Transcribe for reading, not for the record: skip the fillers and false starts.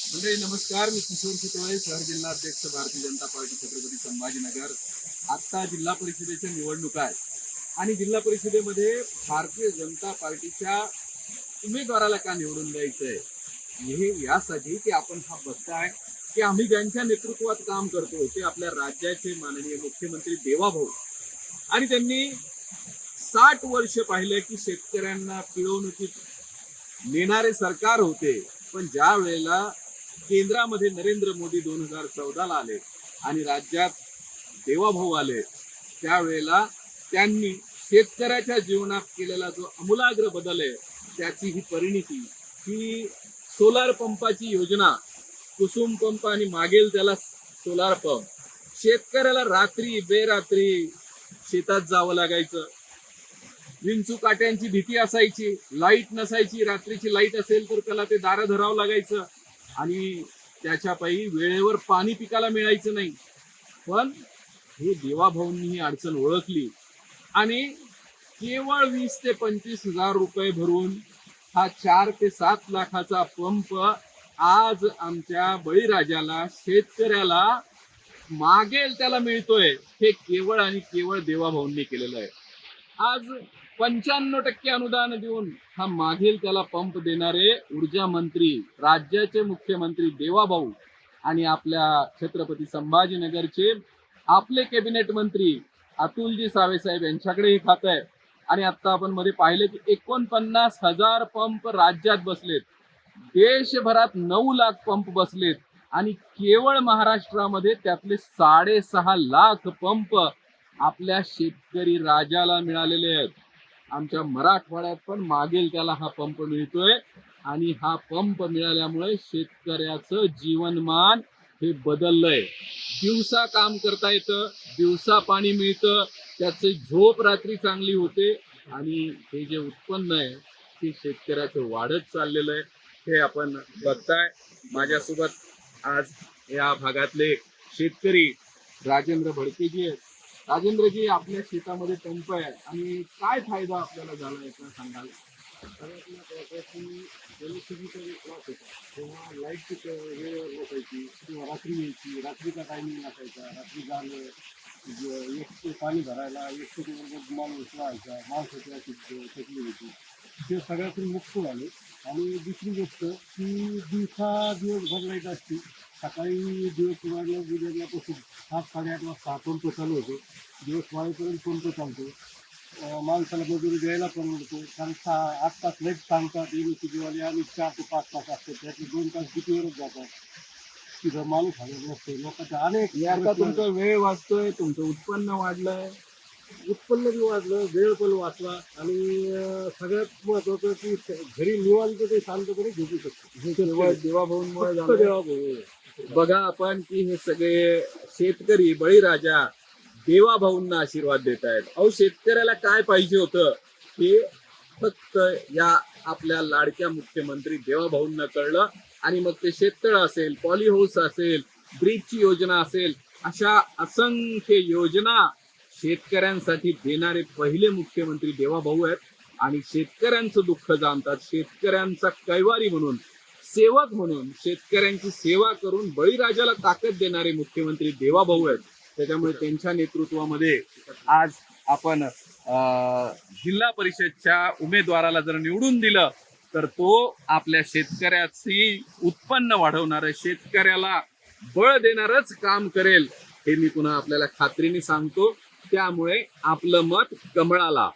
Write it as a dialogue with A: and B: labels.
A: मंडळी नमस्कार, मी किशोर चितळे, शहर जिल्हा अध्यक्ष भारतीय जनता पार्टी छत्रपती संभाजीनगर. आता जिल्हा परिषदेच्या निवडणुका आहेत आणि जिल्हा परिषदेमध्ये भारतीय जनता पार्टीच्या उमेदवाराला का निवडून द्यायचंय हे यासाठी की आपण हा बघताय की आम्ही ज्यांच्या नेतृत्वात काम करतो ते आपल्या राज्याचे माननीय मुख्यमंत्री देवाभाऊ, आणि त्यांनी 60 वर्ष पाहिले की शेतकऱ्यांना पिळवणुकीत नेणारे सरकार होते. पण ज्या वेळेला केंद्रामध्ये नरेंद्र मोदी 2014ला आले आणि राज्यात देवाभाऊ आले, त्यावेळेला त्यांनी शेतकऱ्याच्या जीवनात केलेला जो आमूलाग्र बदल आहे त्याची ही परिणिती, ही सोलार पंपाची योजना, कुसुम पंप आणि मागेल त्याला सोलार पंप. शेतकऱ्याला रात्री बेरात्री शेतात जावं लागायचं, विंचू काट्यांची भीती असायची, लाईट नसायची, रात्रीची लाईट असेल तर त्याला ते दारं धरावं लागायचं आणि त्याच्या पायी वेळेवर पाणी पिकाला मिळायचं नाही. पण हे देवाभाऊंनी ही अडचण ओळखली आणि केवळ 20 ते 25 हजार रुपये भरून हा 4 ते 7 लाखाचा पंप आज आमच्या बळीराजाला, शेतकऱ्याला मागेल त्याला मिळतोय. हे केवळ आणि केवळ देवाभाऊंनी केलेलं आहे. आज 95% अनुदान देऊन हा मागेल त्याला पंप देणारे ऊर्जा मंत्री, राज्याचे मुख्यमंत्री देवाभाऊ आणि आपल्या छत्रपती संभाजीनगरचे आपले कॅबिनेट मंत्री अतुलजी सावे साहेब यांच्याकडे हे खातं आहे. आणि आता आपण मध्ये पाहिले की 49,000 पंप राज्यात बसलेत, देशभरात 9 लाख पंप बसलेत आणि केवळ महाराष्ट्रामध्ये त्यातले 6.5 लाख पंप आपल्या शेतकरी राजाला मिळालेले आहेत. आमच्या मराठवाड्यात पण मागेल त्याला हा पंप मिळतोय आणि हा पंप मिळाल्यामुळे शेतकऱ्याचं जीवनमान हे बदललंय. दिवसा काम करता येतं, दिवसा पाणी मिळतं, त्याची झोप रात्री चांगली होते आणि हे जे उत्पन्न आहे ते शेतकऱ्याचं वाढत चाललेलं आहे. हे आपण बघताय. माझ्यासोबत आज या भागातले शेतकरी राजेंद्र भडकेजी आहेत. राजेंद्रजी, आपल्या शेतामध्ये पंप आहे आणि काय फायदा आपल्याला झाला याचा सांगाल?
B: तेव्हा लाईटची वेळेवर लोकायची किंवा रात्री यायची, रात्रीचा टायमिंग नसायचा, रात्री झालं एक पाणी भरायला 100 बरोबर माणूस व्हायचा, माणसाची अशी तकलीफ होती. ते सगळ्यातून मुक्त झाले. आणि दुसरी गोष्ट की दिवसभर लाईट असते. सकाळी दिवस वाढल्यापासून 7-8 वाजता पंप चालू होतो, दिवस वाढेपर्यंत पंप चालतो. माणसाला मजुरी द्यायला परवडतो, कारण 8 तास लाईट सांगतात इलेक्ट्रिकवाले आणि 4 ते 5 तास असतात, त्यातले 2 तास कितीवरच जातात. तिथं माणूस हजर नसतो. लोकांच्या अनेक
A: याचा तुमचा वेळ वाचतोय, तुमचं उत्पन्न वाढलंय,
B: उत्पन्न बी वाढलं, वेळ पण वाचला आणि सगळ्यात महत्वाचं की घरी निवांत ते शांतपणे झोपू शकतो.
A: हे केवळ देवाभाऊंमुळे
B: फक्त
A: झालंय.
B: देवाभाऊ.
A: बघा आपण की हे सगळे शेतकरी बळीराजा देवाभाऊंना आशीर्वाद देत आहेत. अहो, शेतकऱ्याला काय पाहिजे होतं हे फक्त या आपल्या लाडक्या मुख्यमंत्री देवाभाऊंना कळलं आणि मग ते शेततळ असेल, पॉलीहाऊस असेल, ब्रिजची योजना असेल, अशा असंख्य योजना शेतकऱ्यांसाठी देणारे पहिले मुख्यमंत्री देवाभाऊ आहेत. आणि शेतकऱ्यांचं दुःख जाणतात, शेतकऱ्यांचा कैवारी म्हणून, सेवक म्हणून, शेतकऱ्यांची सेवा करून बळीराजाला ताकद देणारे मुख्यमंत्री देवाभाऊ आहेत. त्याच्यामुळे त्यांच्या नेतृत्वामध्ये आज आपण जिल्हा परिषदच्या उमेदवाराला जर निवडून दिलं तर तो आपल्या शेतकऱ्याची उत्पन्न वाढवणारं, शेतकऱ्याला बळ देणारच काम करेल, हे मी पुन्हा आपल्याला खात्रीने सांगतो. त्यामुळे आपलं मत कमळाला.